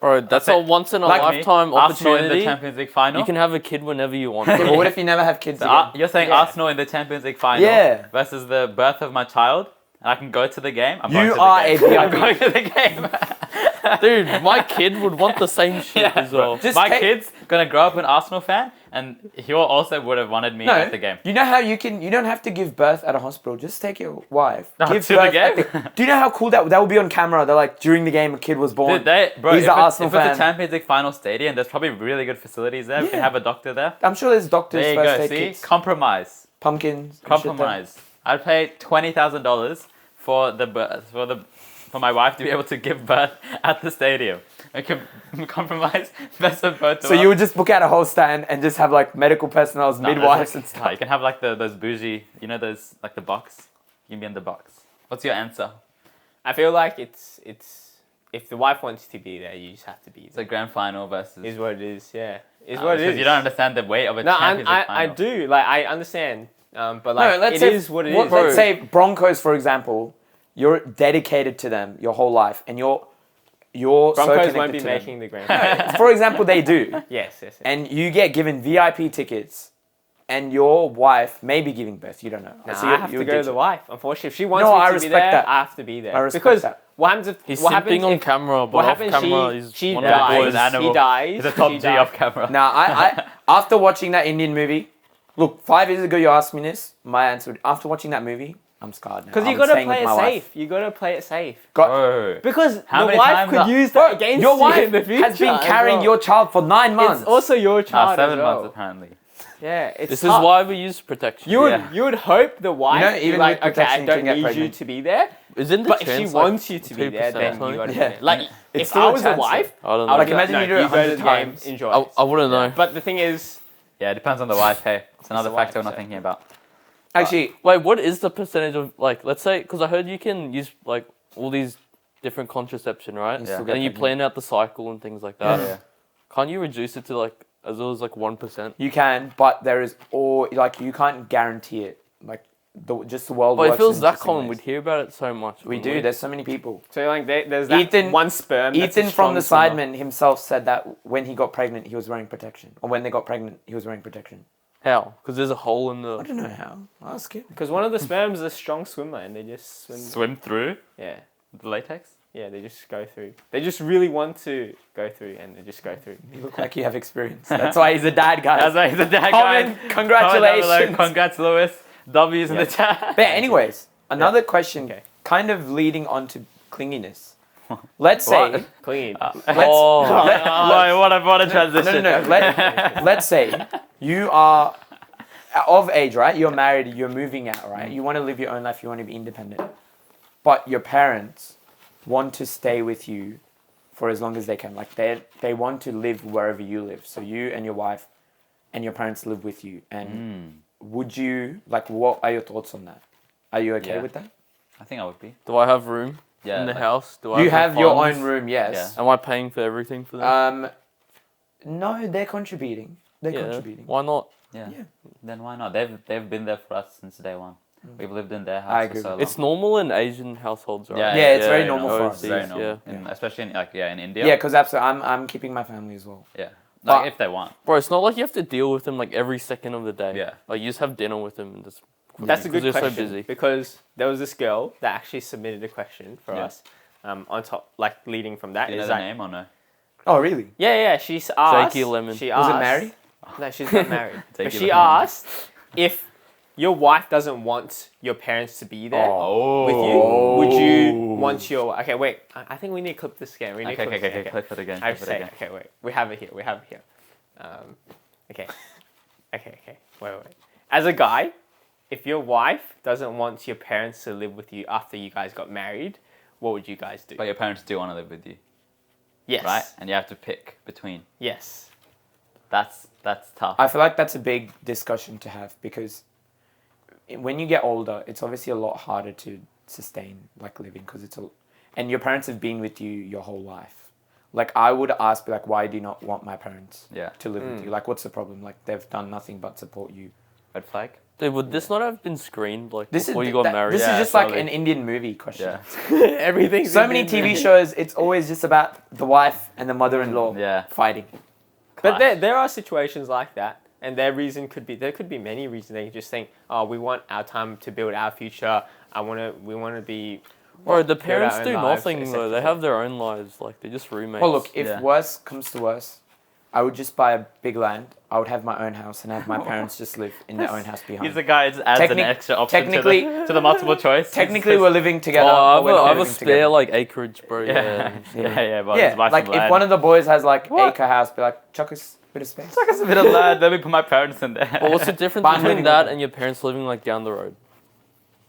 Bro, that's it. a once in a Like me, lifetime Arsenal in the opportunity. Champions League final. You can have a kid whenever you want. But bro. what if you never have kids So, again? you're saying Yeah. Arsenal in the Champions League final Yeah. versus the birth of my child, and I can go to the game. I'm You going to the are game. a VIP. I'm going to the game. Dude, my kid would want the same shit Yeah, as well. Just my take- kid's gonna grow up an Arsenal fan, and he also would have wanted me at the game. You know how you don't have to give birth at a hospital. Just take your wife. No, give to the birth game? do you know how cool that will be on camera? They're like, during the game, a kid was born. Dude, bro, He's if an it's Arsenal fan. a Champions League final stadium, there's probably really good facilities there. We can Yeah. have a doctor there. I'm sure there's doctors, There you first go. aid See, kits, compromise, pumpkins, and shit there. compromise. I'd pay $20,000 for for my wife to be able to give birth at the stadium. We can compromise best of both. So you would just book out a whole stand and just have like medical personnel, midwives and stuff. You can have like those bougie, those like the box. You can be in the box. What's your answer? I feel like it's if the wife wants to be there, you just have to be It's there. a grand final versus. Is what it is. Yeah, is No, what it because is. you don't understand the weight of a No, Champions League I final. do. Like I understand. But No, like let's it say is what it what- is. Let's say Broncos, for example, you're dedicated to them your whole life, and you're so Broncos connected won't be to them. making the grand final. For example, they do, Yes. and you get given VIP tickets, and your wife may be giving birth. You don't know. Nah, So I you're- have you're to go to the ditching. wife. Unfortunately, if she wants No, me I to be respect there, that. I have to be there. I respect because that. what happens if He's what happens simping on if, camera, but what off happens camera, she he's she one of the dies, boys. animal. he dies, He's a top she G dies. off camera. Now, I after watching that Indian movie, look, 5 years ago you asked me this, my answer would, after watching that movie, I'm scarred now. Because you I'm gotta staying play with it my wife. safe. You gotta play it safe. Bro. Because How the many wife times could are- use that against Your you wife in the future has been as carrying well. your child for 9 months. It's also your child 7 as well. months apparently. Yeah, it's This tough. is why we use protection. Yeah. You would hope the wife know, be even like, with okay, I protection, you don't can get need you pregnant. to be there. Isn't the But if she chance, like, wants you to be there, 2%, then you Tony? gotta Yeah. be there. Like, It's if still I a was a chance, wife, I don't I know. would Like, be like, imagine no, you do it you go to 100 the game, times. enjoy. I wouldn't know. But the thing is, Yeah, it depends on the wife. Hey, it's another the factor wife, we're not so- thinking about. Actually, Wait, what is the percentage of, like, let's say, because I heard you can use, like, all these different contraception, right? You Yeah. still get And you pregnant. plan out the cycle and things like that. Yeah. Can't you reduce it to, like, as low as, like, 1%? You can, but there is you can't guarantee it. Like just the world But works if it was in that interesting common, ways. we'd hear about it so much. We wouldn't do. There's so many people. So like there's that Ethan- one sperm. that's a Ethan from the strong swimmer. Sidemen himself said that when he got pregnant, he was wearing protection. Or when they got pregnant, he was wearing protection. How? Because there's a hole in I the. don't know how. Ask him. Because one of the sperms is a strong swimmer, and they just swim. Swim through Yeah, the latex. yeah, they just go through. They just really want to go through, and they just go through. You look like you have experience. That's why he's a dad, guys. That's why he's a dad Comment, guy. congratulations. Congrats, Lewis. W's in the chat. But anyways, another question, Okay. kind of leading on to clinginess. Let's say, What? Clean. Oh. What a transition. no. Let's say you are of age, right? You're married, you're moving out, right? You want to live your own life, you want to be independent. But your parents want to stay with you for as long as they can. Like they want to live wherever you live. So you and your wife and your parents live with you. And would you, like, what are your thoughts on that? Are you okay Yeah. with that? I think I would be. Do I have room Yeah. in the like- house? Do I You have your funds? own room, yes. Am I paying for everything for them? No, they're contributing. They're Yeah. contributing. Why not? Yeah. Yeah. Then why not? They've been there for us since day one. We've lived in their house I for agree so with long. It's normal in Asian households, right? Yeah, Yeah, it's very normal for us. It's very Overseas, normal. yeah. Especially in in India. Yeah, because absolutely, I'm keeping my family as well. Yeah. But- Like if they want. Bro, it's not like you have to deal with them like every second of the day. Yeah. Like you just have dinner with them and just. That's a good Because they're question. so busy. Because there was this girl that actually submitted a question for Yeah. us. On top, like leading from that, Do you know is the like, name or no? Oh, really? yeah, she's asked. Jakey Lemon. She Was asked. it married? No, she's not married. but Jakey she Lemon. asked if your wife doesn't want your parents to be there Oh. with you, would you want your? Okay, wait. I think we need to clip this again. We need to Okay, clip this okay, again. click it again. I Click it say, again. okay, wait. We have it here. Okay. Okay. Wait. As a guy, if your wife doesn't want your parents to live with you after you guys got married, what would you guys do? But your parents do want to live with you, Yes. right? And you have to pick between. Yes. That's tough. I feel like that's a big discussion to have because when you get older, it's obviously a lot harder to sustain like living because and your parents have been with you your whole life. Like I would ask, like, why do you not want my parents to live with you? Like, what's the problem? Like they've done nothing but support you. Red flag. Dude, would this not have been screened like This before is you got that- married? This Yeah, is just like totally. an Indian movie question. Yeah. Everything's So many TV shows, it's always just about the wife and the mother-in-law Yeah. fighting. But there are situations like that, and there could be many reasons. They just think, oh, we want our time to build our future. We want to be. Bro, the build our parents own do lives, nothing though. They etc. have their own lives. Like they're just roommates. Well, look, if Yeah. worse comes to worse, I would just buy a big land. I would have my own house and have my parents just live in their own house behind. He's the guy who adds an extra option technically- to the multiple choice. Technically, we're living together. Oh, but we're not I have a living spare together. like acreage, bro. Yeah, yeah, but Yeah, just buy like some if land. one of the boys has like acre house, be like, chuck us a bit of space. Chuck us a bit of land, let me put my parents in there. Well, what's the difference But I'm between living that with and your parents living like down the road?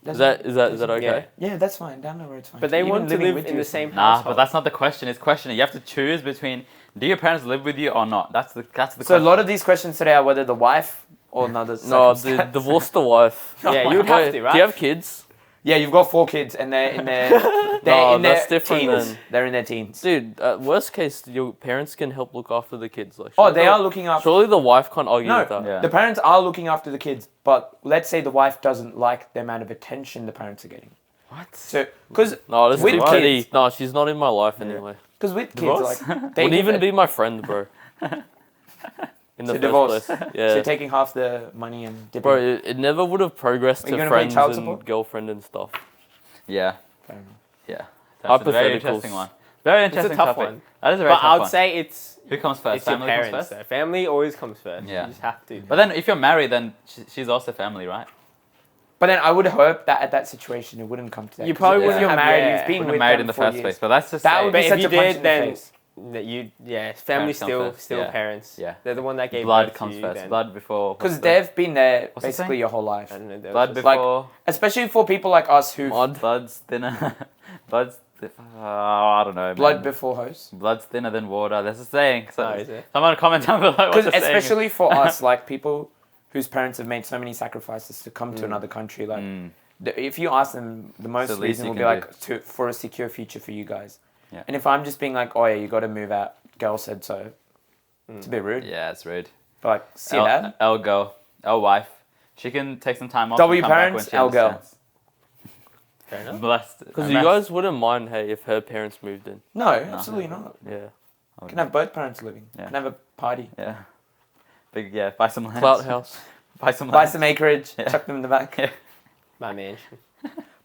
Is Doesn't- that okay? Yeah, that's fine. Down the road's fine. But they Even want to living live with in you the is same fine. Nah, household. but that's not the question. It's questioning. You have to choose between do your parents live with you or not. That's the So a question. lot of these questions today are whether the wife or another. No, circumstance. divorce the wife. Yeah, you would have Wait, to, right? Do you have kids? Yeah, you've got 4 kids and they're in their No, in their that's different teens. then. They're in their teens. Dude, worst case, your parents can help look after the kids. Like, Oh, surely they the- are looking after. Surely the wife can't argue No, with that. Yeah. the parents are looking after the kids, but let's say the wife doesn't like the amount of attention the parents are getting. What? So, because No, that's With too kids- petty. No, she's not in my life anyway. with kids, Divorce? like they Wouldn't give even it- be my friend, bro. In the So first divorce. place. So Yeah. taking half the money and dipping. Bro, it never would have progressed Are you to gonna pay friends child and support? girlfriend and stuff. Yeah, Fair enough. yeah. That's a very Hypotheticals. interesting one. Very It's a interesting tough topic. one. That is a very But tough I would one. say it's Who comes first? your Family parents. comes Though. first. Family always comes first. Yeah. You just have to. But then if you're married, then she's also family, right? But then I would hope that at that situation it wouldn't come to that. You 'Cause probably if wouldn't you're have- married, yeah. you've been Wouldn't with have married them in the for first years. place. But that's just That would But be if such you a punch did, in then the face. family Parents come still first, still yeah. parents. Yeah. They're the one that gave blood birth comes to you. first. Then. Blood before. Because what's the- they've been there What's the basically saying? your whole life. I don't know, there blood was just- before. Especially for people like us who Blood's thinner. Blood's. I don't know. blood man. before hose. Blood's thinner than water. That's a saying. So Oh, is it? someone comment down below what Because the saying is. especially for us, like people whose parents have made so many sacrifices to come to another country, like if you ask them, the most the least reason you will be can like for a secure future for you guys. Yeah. And if I'm just being like, oh yeah, you got to move out, girl said so, it's a bit rude. Yeah, it's rude. But like, see your dad. Our girl, our wife, She can take some time off. W and come back parents, when she L girl. understands. Fair enough. Blessed. Because you guys wouldn't mind, hey, if her parents moved in. No, absolutely not. Yeah. Can have both parents living. Yeah. Can have a party. Yeah. Big, yeah, buy some land. Clout house. Buy some Buy land. some acreage. Yeah. Chuck them in the back. Yeah. My mansion.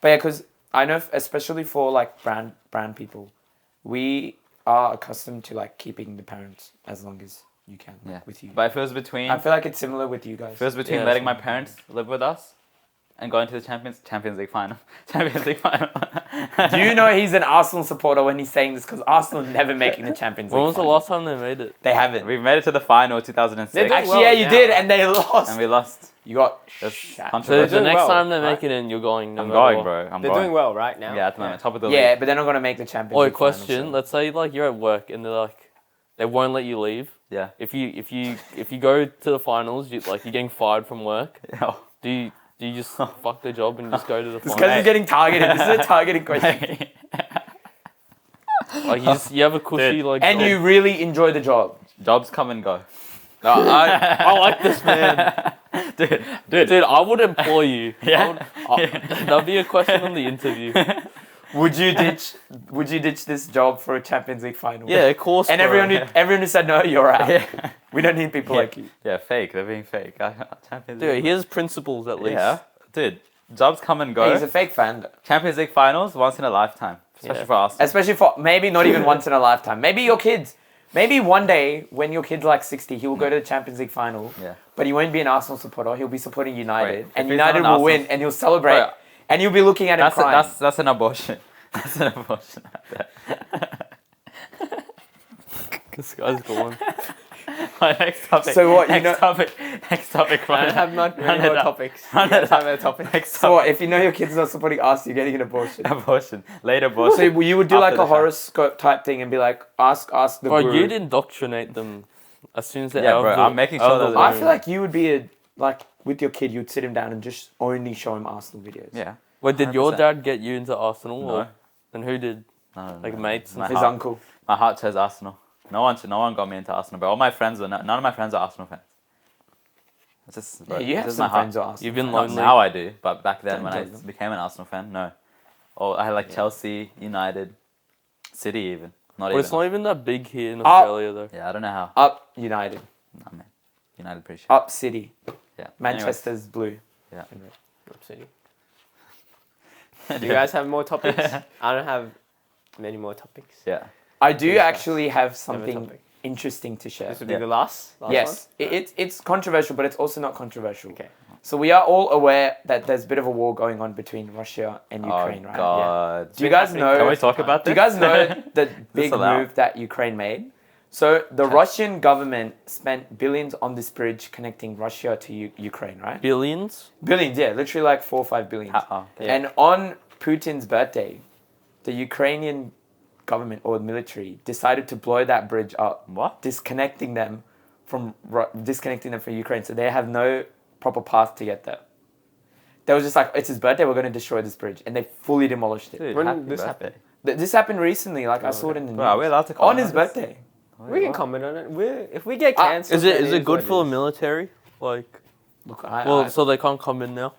But yeah, because I know, especially for like brand people, we are accustomed to like keeping the parents as long as you can with you. But if it was between, I feel like it's similar with you guys. if it was between Yeah, letting my same. parents live with us and going to the Champions League final. Champions League final. Do you know he's an Arsenal supporter when he's saying this? Because Arsenal never making the Champions League. When was the final. last time they made it? They haven't. We made it to the final 2006. They're doing Actually, well yeah, you now, did, right? and they lost. And we lost. You got That's shat. So controversial. the next well, time they right? make it in, you're going. No I'm matter going, what. bro. I'm They're going. doing well right now. Yeah, at the moment, top of the Yeah, league. but they're not gonna make the Champions Oi, League final, question. so- Let's say like you're at work and they're like, they won't let you leave. Yeah. If you go to the finals, you're getting fired from work. Yeah. Do you just fuck the job and just go to the This finals? guy's getting targeted. This is a targeting question. Like you have a cushy Dude. like. And job. you really enjoy the job. Jobs come and go. No, I like this man. Dude. Dude, I would employ you. Yeah. That'd be a question on the interview. Would you ditch this job for a Champions League final? Yeah, of course. And bro. everyone who said no, you're out. Yeah. We don't need people like you. Yeah, fake. They're being fake. Champions Dude, League. he has principles at least. Yeah. Dude, jobs come and go. Hey, he's a fake fan, though. Champions League finals, once in a lifetime. Especially Yeah. for us. Especially for maybe not even once in a lifetime. Maybe your kids. Maybe one day when your kid's like 60, he will go to the Champions League final. Yeah. But he won't be an Arsenal supporter. He'll be supporting United, Wait, and if he's not United an will Arsenal- win, and he'll celebrate, Bro, and you'll be looking at him crying. That's an abortion. That's an abortion. This guy's gone. Next topic. So what, you Next know- topic. Next topic. I don't have not Run many it more up. topics. Run You guys it up. have other topics. Next So topic. what, if you know your kid's not supporting us, you're getting an abortion. Abortion. Late abortion. So you would do After like the a fact. horoscope type thing and be like, ask the Bro, guru. you'd indoctrinate them as soon as they're Yeah, out bro, of the, I'm making out sure of the that- I womb. feel like you would be like with your kid, you'd sit him down and just only show him Arsenal videos. Yeah. Wait, did your 100%. dad get you into Arsenal? No. Or, and who did? No, Like mates and My His heart, uncle. my heart chose Arsenal. No one got me into Arsenal, but all my friends were. None of my friends are Arsenal fans. It's just, bro, Yeah, you it's have just some my heart. friends who are Arsenal. You've been fans. Not lonely. now I do, but back then Don't when I judge them. became an Arsenal fan, no. Or I had like Chelsea, United, City even. Not But even. it's not even that big here in Ah. Australia though. Yeah, I don't know how. Up United. Nah, man. United pretty sure. Up City. Yeah. Manchester's blue. City. Do you guys have more topics? I don't have many more topics. Yeah. I do Discuss. actually have Have a something topic. interesting to share. This would be Yeah. the last Yes, one? it's controversial, but it's also not controversial. Okay. So we are all aware that there's a bit of a war going on between Russia and Ukraine, Oh right? God. Do you guys know? Can we talk about Do this? you guys know the big allowed? move that Ukraine made? So the Russian government spent billions on this bridge connecting Russia to Ukraine, right? Billions? Billions, yeah, literally like 4 or 5 billion. Yeah. And on Putin's birthday, the Ukrainian government or military decided to blow that bridge up, What? disconnecting them from Ukraine, so they have no proper path to get there. They was just like, it's his birthday, we're going to destroy this bridge, and they fully demolished it. Dude, When happy did this birthday. This happened recently, like I saw it in the news. Bro, are we allowed to on comment his on this? birthday. We can comment on it. If we get cancelled, Is it then good what for the is. military? Like, Look, so they can't come in now.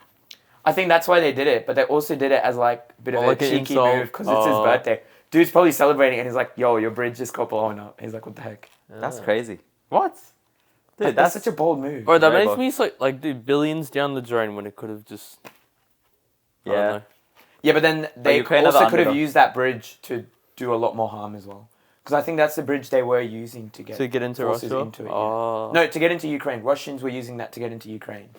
I think that's why they did it, but they also did it as like a bit of Oh, a like an cheeky insult. move because it's his Oh. birthday. Dude's probably celebrating, and he's like, "Yo, your bridge just got blown up." He's like, "What the heck?" That's crazy. What? Dude, That's such a bold move. Bro, that Very makes bold. me so like, dude, billions down the drain when it could have just. I don't Yeah. know. Yeah, but then they Ukraine are the also could have underdog. used that bridge to do a lot more harm as well. Because I think that's the bridge they were using to get To get into forces Russia? into it. Yeah. Oh. No, to get into Ukraine. Russians were using that to get into Ukraine.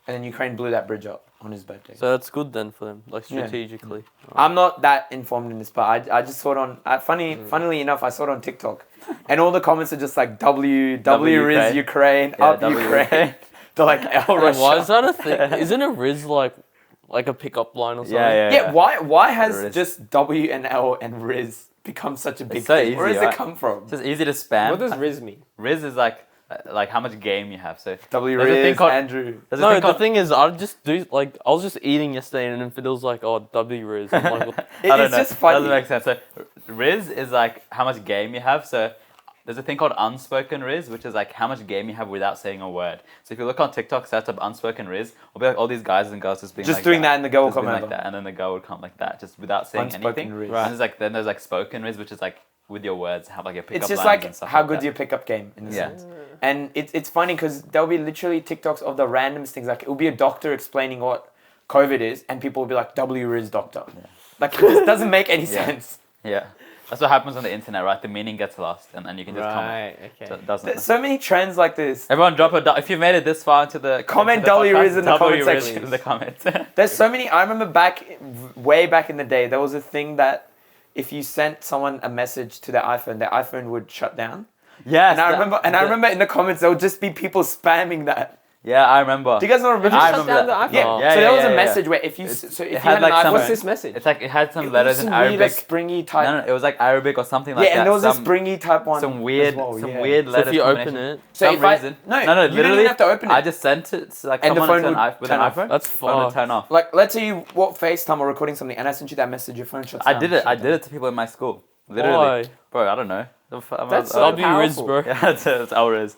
And then Ukraine blew that bridge up on his birthday. So that's good then for them, like Yeah. strategically. I'm not that informed in this, but I just saw it on. Funnily enough, I saw it on TikTok, and all the comments are just like W Riz Ukraine, Yeah, up W Ukraine. They're like L Wait, Russia. why is that a thing? Isn't a Riz like a pickup line or something? Yeah, why has Riz. just W and L and Riz become such a big so thing? Where easy, does it right? come from? It's just easy to spam. What does Riz mean? Riz is like how much game you have. So W there's a thing Riz, called- Andrew. there's a No, thing the called- thing is, I was just eating yesterday, and then Fadhil's like, "Oh, W Riz." I'm like, I don't It's know. just funny. Doesn't make sense. So Riz is like how much game you have. So there's a thing called unspoken riz, which is like how much game you have without saying a word. So if you look on TikTok, search up unspoken riz, it'll be like all these guys and girls just being Just like doing that and the girl will just come being like over. that, and then the girl would come like that, just without saying Unspoken anything. riz. And there's like spoken riz, which is like with your words, have like your pickup It's just lines like and stuff how like good's that. your pickup game in a Yeah. sense. And it's funny because there'll be literally TikToks of the randomest things. Like it'll be a doctor explaining what COVID is, and people will be like, "W is doctor." Yeah. Like it just doesn't make any Yeah. sense. Yeah, that's what happens on the internet, right? The meaning gets lost, and then you can just comment. Right. So Okay. it doesn't. There's so many trends like this. Everyone drop if you've made it this far into the Comment into the W podcast, Riz in the W comment Riz section. in the comments. There's so many. I remember way back in the day, there was a thing that if you sent someone a message to their iPhone would shut down. Yes, And I remember in the comments there would just be people spamming that. Yeah, I remember. Do you guys know what Did you I shut remember down that. the iPhone? Yeah. Yeah, So there was yeah, a yeah. message where if you It if you had had like an some- iPhone, What's this message? It's like it had some it was letters some in weird, Arabic. springy type. No, it was like Arabic or something like yeah, that. and there was a some, springy type one. some weird, as well, some yeah. weird So letter. if you open combination. it, So some if I- reason. no, no, you don't literally, even have to open it. I just sent it to like And the someone phone with an would turn iPhone. That's Phone would fucked. turn off. Like, let's say you walk FaceTime or recording something, and I sent you that message, your phone shuts down. I did it to people in my school. Literally, Why? bro. I don't know. That's so W Riz, powerful. bro. Yeah, it's ours.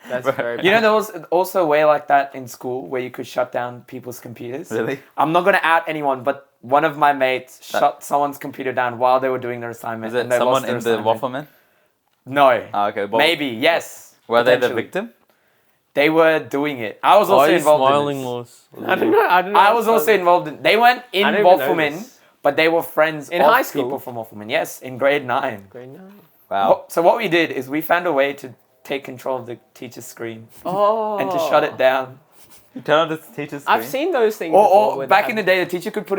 That's very. You know, there was also a way like that in school where you could shut down people's computers. Really? I'm not going to out anyone, but one of my mates shut someone's computer down while they were doing their assignment. Is it and they someone lost their in the assignment. Waffleman? No. Ah, okay. Well, Maybe, yes. were they the potentially. victim? They were doing it. I was Why also are you involved smiling, in this. Lois? I don't know. I was also involved in. They weren't in I didn't even know Waffleman, this. but they were friends In of high school? people from Waffleman. Yes, in grade 9. Grade 9. Wow. So what we did is we found a way to take control of the teacher's screen Oh. and to shut it down. You turn on the teacher's screen. I've seen those things. before Or where they back have- in the day, the teacher could put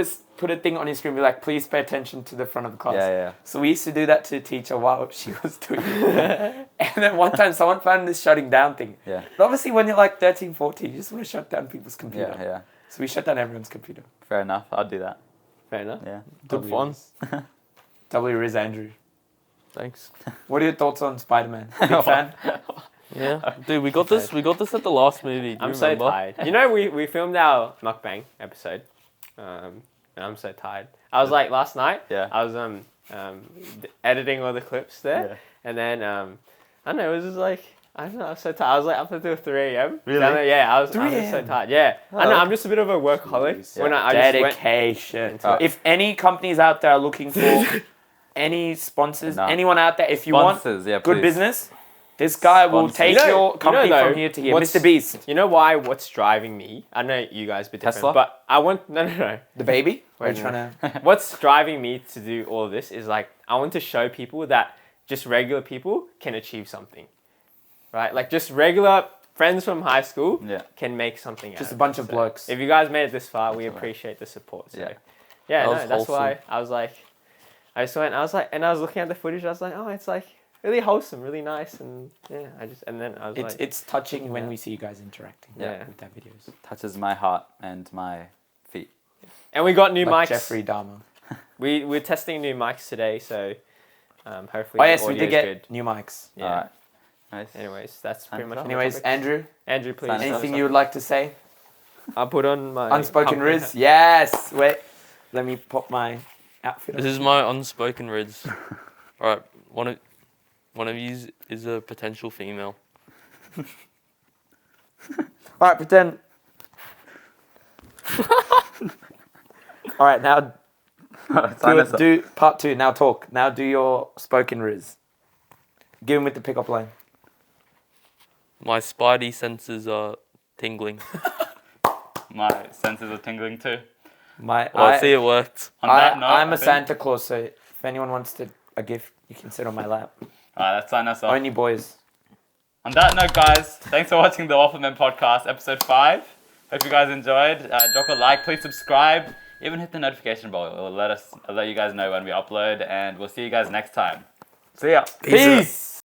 a thing on his screen and be like, please pay attention to the front of the class. Yeah, yeah. So we used to do that to the teacher while she was doing it. And then one time someone found this shutting down thing. Yeah. But obviously when you're like 13, 14, you just want to shut down people's computer. Yeah, yeah. So we shut down everyone's computer. Fair enough. I'll do that. Fair enough. Yeah. Good fun. W Riz Andrew. Thanks. What are your thoughts on Spider-Man? Big fan? Yeah, dude, we got this. We got this at the last movie. Do you I'm so remember? tired. You know, we filmed our mukbang episode, and I'm so tired. I was like last night. Yeah. I was editing all the clips there, Yeah. and then I don't know. It was just like I don't know. I was so tired. I was like up until 3 a.m. Really? Down there, yeah. I was 3 just so a.m.? tired. Yeah. I know. I'm just a bit of a workaholic. Yeah. When I just went. Dedication. Uh, If any companies out there are looking for any sponsors, No. anyone out there, if you want Sponsors, yeah, good please. business, this guy will Sponsors. take You know- your company though, from here to here. what's- Mr. Beast. You know why? What's driving me? I know you guys be different, Tesla? but I want no. The baby? Wait, We're trying to... What's driving me to do all of this is like I want to show people that just regular people can achieve something, right? Like just regular friends from high school Yeah. can make something. Just out a bunch it. of So blokes. If you guys made it this far, we That's all right. appreciate the support. So Yeah. yeah, That no, was that's why wholesome. I was like, I just went. I was like, and I was looking at the footage. I was like, oh, it's like really wholesome, really nice, and yeah. And then I was It's, like, it's touching when Yeah. we see you guys interacting Yeah. with their videos. Touches my heart and my feet. and we got new Like mics. Jeffrey Dahmer. We're testing new mics today, so hopefully Oh the yes, we audio did is get good. new mics. Yeah. All right. Nice. Anyways, that's pretty much. all the Anyways, topics. Andrew, Andrew, please. Sign us anything off. you would like to say? I'll put on my Unspoken company Riz? hat. Yes! Wait, let me pop my outfit This on. is my unspoken Riz. All right, one of you is a potential female. Alright, pretend. Alright, now Sign us up. do part 2. Now talk. Now do your spoken Riz. Give him with the pickup line. My spidey senses are tingling. My senses are tingling too. My, Well, I see it worked. On that note, I'm I a think- Santa Claus, so if anyone wants a gift, you can sit on my lap. Alright, let's sign us off. Only boys. On that note, guys, thanks for watching the Waffleman podcast, episode 5. Hope you guys enjoyed. Drop a like, please subscribe, even hit the notification bell. It'll let you guys know when we upload, and we'll see you guys next time. See ya. Peace.